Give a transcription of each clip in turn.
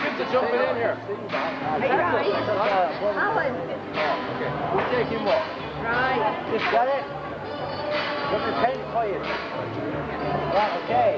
Kids are jumping in here. Hey, right. Alan. Okay. We're taking what? Right. Just got it. Got the pen for you. Right, okay.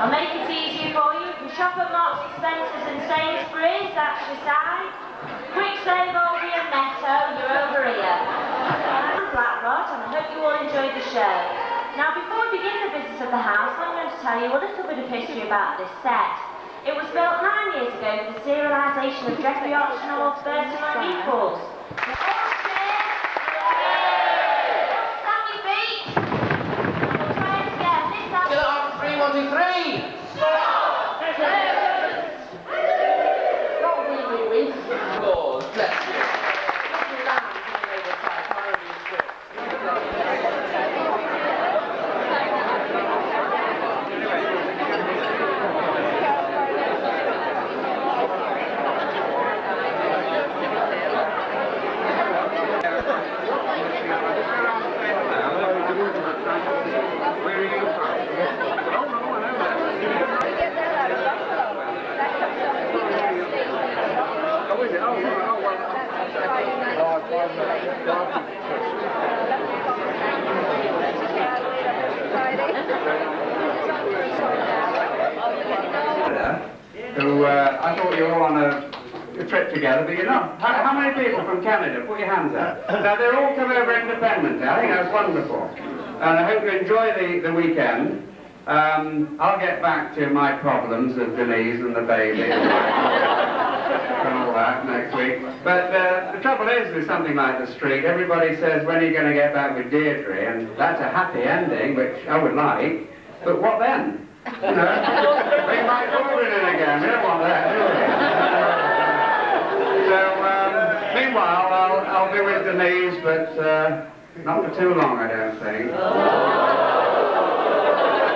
I'll make it easier for you. You can shop at Knox, Spencer's and Sainsbury's, that's your side. Quick save over your Netto, you're over here. I'm Blackrod and I hope you all enjoyed the show. Now before we begin the business of the house, I'm going to tell you a little bit of history about this set. It was built 9 years ago for the serialisation of Geoffrey Optional 39 Equals. Who I thought you were all on a trip together, but you're not. How many people from Canada? Put your hands up. Now they're all come over independently. I think that's wonderful. And I hope you enjoy the weekend. I'll get back to my problems of Denise and the baby and all that next week. But the trouble is with something like The Street, everybody says, when are you going to get back with Deirdre? And that's a happy ending, which I would like. But what then? You know, bring my children in again. We don't want that, do we? So, meanwhile, I'll be with Denise, but not for too long, I don't think.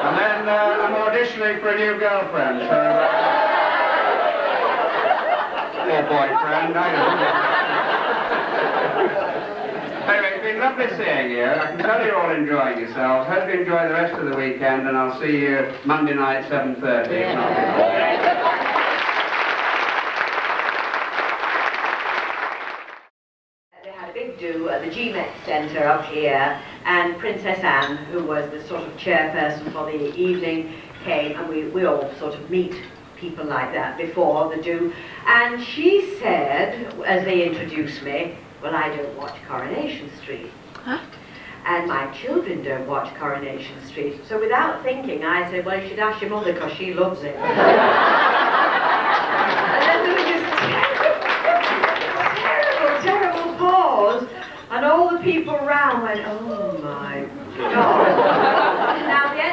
And then I'm auditioning for a new girlfriend, so... or boyfriend, I don't know. Anyway, it's been lovely seeing you. I can tell you're all enjoying yourselves. Hope you enjoy the rest of the weekend, and I'll see you Monday night, 7:30, if not before. They had a big do at the GMEX Centre up here, and Princess Anne, who was the sort of chairperson for the evening, came, and we all sort of meet people like that before the do. And she said, as they introduced me, well, I don't watch Coronation Street. Huh? And my children don't watch Coronation Street. So without thinking, I said, well, you should ask your mother, because she loves it. And then there was this terrible pause, and all the people around went, oh my God.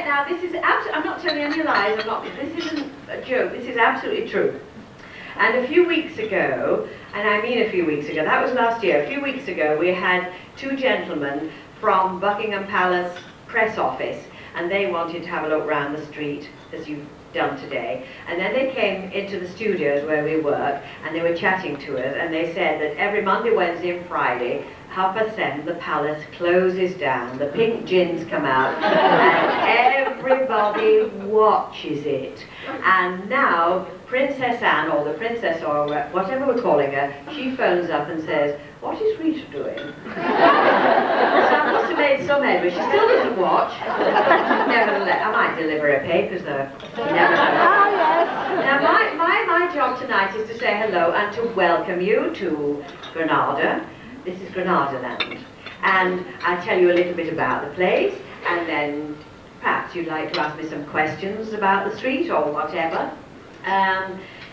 Now this is absolutely, I'm not telling any lies, this isn't a joke, this is absolutely true. And a few weeks ago, and I mean a few weeks ago, that was last year, a few weeks ago, we had two gentlemen from Buckingham Palace press office and they wanted to have a look round the street, as you've done today. And then they came into the studios where we work, and they were chatting to us, and they said that every Monday, Wednesday and Friday, 7:30, the palace closes down, the pink gins come out, and everybody watches it. And now, Princess Anne, or the Princess, or whatever we're calling her, she phones up and says, "What is Rita doing?" So I must have made some headway. She still doesn't watch. Nevertheless, I might deliver her papers though. You never know. Oh, yes. Now my job tonight is to say hello and to welcome you to Granada. This is Granada land. And I'll tell you a little bit about the place, and then perhaps you'd like to ask me some questions about the street or whatever.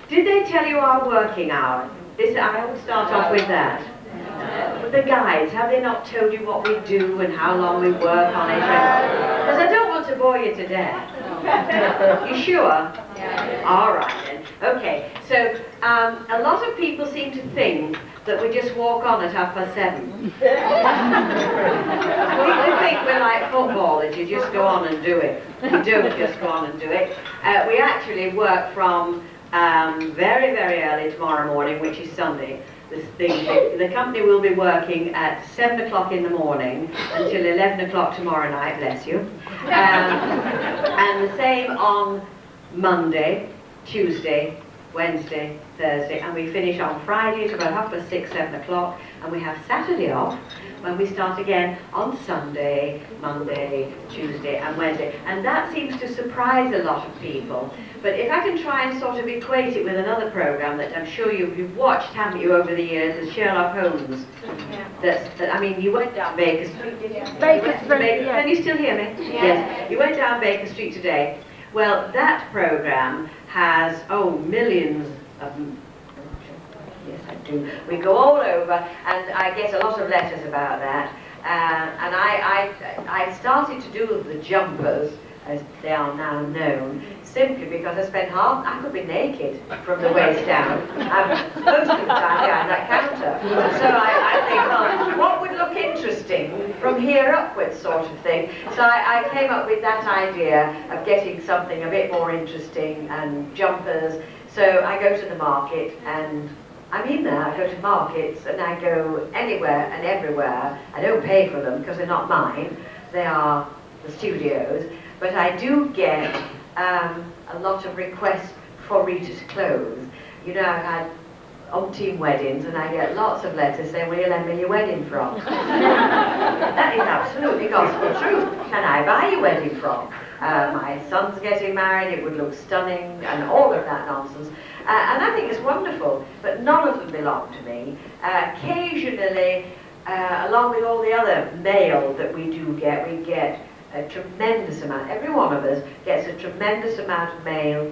Did they tell you our working hour? I will start off with that. The guides, have they not told you what we do and how long we work on it? Because I don't want to bore you to death. You sure? Yeah. All right then. Okay, so a lot of people seem to think that we just walk on at 7:30. We think we're like football, that you just go on and do it. You don't just go on and do it. We actually work from very, very early tomorrow morning, which is Sunday. The company will be working at 7 o'clock in the morning until 11 o'clock tomorrow night, bless you. And the same on Monday, Tuesday, Wednesday, Thursday, and we finish on Friday at about 6:30, 7 o'clock, and we have Saturday off when we start again on Sunday, Monday, Tuesday and Wednesday. And that seems to surprise a lot of people. But if I can try and sort of equate it with another program that I'm sure you've watched, haven't you, over the years, is Sherlock Holmes. I mean, you went down Baker Street, did you? Baker Street, yes. Can you still hear me? Yes. You went down Baker Street today. Well, that program has, millions of... Yes, I do. We go all over, and I get a lot of letters about that. And I started to do the jumpers, as they are now known, simply because I spent I could be naked from the waist down. Most of the time behind that counter. So I think, well, what would look interesting from here upwards, sort of thing. So I came up with that idea of getting something a bit more interesting, and jumpers. So I go to the market, and I mean that, I go to markets, and I go anywhere and everywhere. I don't pay for them because they're not mine. They are the studio's. But I do get a lot of requests for Rita's clothes. You know, I've had umpteen weddings, and I get lots of letters saying, "Will you lend me your wedding frock?" That is absolutely gospel truth. Can I buy your wedding frock? My son's getting married, it would look stunning, and all of that nonsense. And I think it's wonderful, but none of them belong to me. Occasionally, along with all the other mail that we get a tremendous amount, every one of us gets a tremendous amount of mail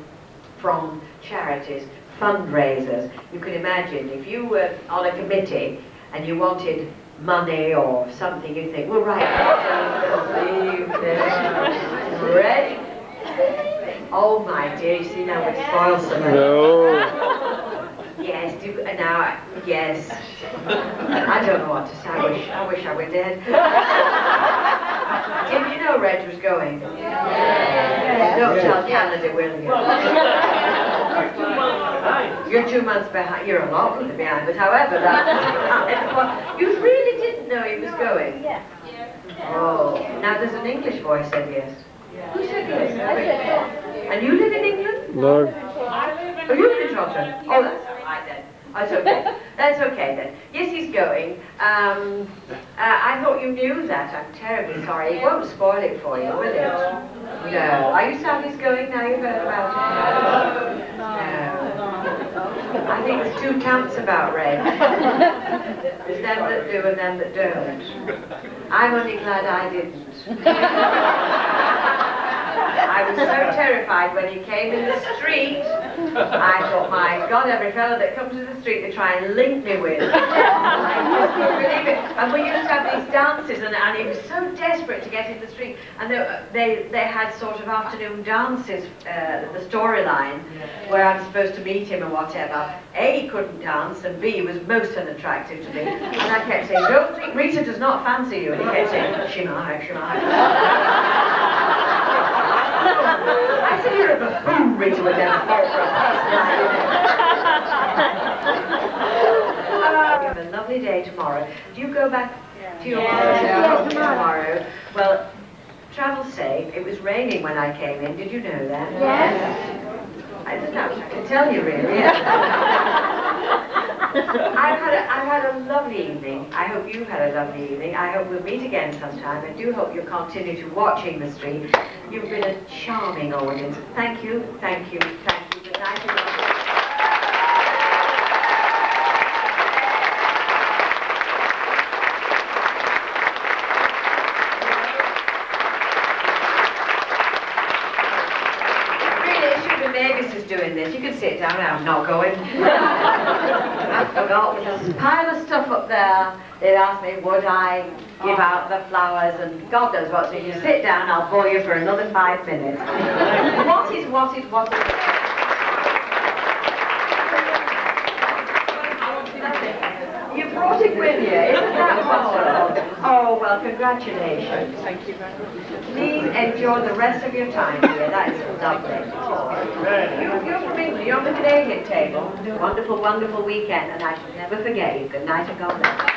from charities, fundraisers. You can imagine, if you were on a committee and you wanted money or something, you'd think, well, right, ready? Oh my dear, you see now we spoil something. No. Yes, yes. I don't know what to say. I wish I were dead. Did you know Reg was going? Yeah. Don't tell Canada, will you? You're 2 months behind. You're a lot behind, but however, you really didn't know he was going? Yeah. Oh, now there's an English voice said yes. Who said yes? I said yes. And you live in England? No. Oh, you live in Toronto? Oh, that's all right then. That's okay. That's okay then. Yes, he's going. I thought you knew that. I'm terribly sorry. It won't spoil it for you, will it? No. Are you sad he's going now you've heard about it? No. I think there's two camps about Red. There's them that do and them that don't. I'm only glad I didn't. I was so terrified when he came in the street. I thought, my God, every fellow that comes to the street they try and link me with. I just couldn't believe it. And we used to have these dances, and he was so desperate to get in the street. And they had sort of afternoon dances, the storyline, where I'm supposed to meet him or whatever. A, he couldn't dance, and B, he was most unattractive to me. And I kept saying, don't think Rita does not fancy you. And he kept saying, she might, she might. I said, you're a buffoon, Rita would never fall for a person. Have a lovely day tomorrow. Do you go back to your mother's tomorrow? Well, travel safe. It was raining when I came in. Did you know that? Yes. I don't know. I can tell you really. I've had a lovely evening. I hope you've had a lovely evening. I hope we'll meet again sometime. I do hope you'll continue to watching the stream. You've been a charming audience. Thank you, thank you, thank you. Good night. Mavis is doing this. You can sit down. I'm not going. I forgot. There's a pile of stuff up there. They'd asked me, would I give out the flowers and God knows what. So you sit down, I'll bore you for another 5 minutes. What is? You brought it with you. Isn't that wonderful? Oh, well, congratulations. Thank you very much. Please enjoy the rest of your time here. That is lovely. You're from England. You're on the Canadian table. Wonderful, wonderful weekend, and I shall never forget you. Good night and God bless.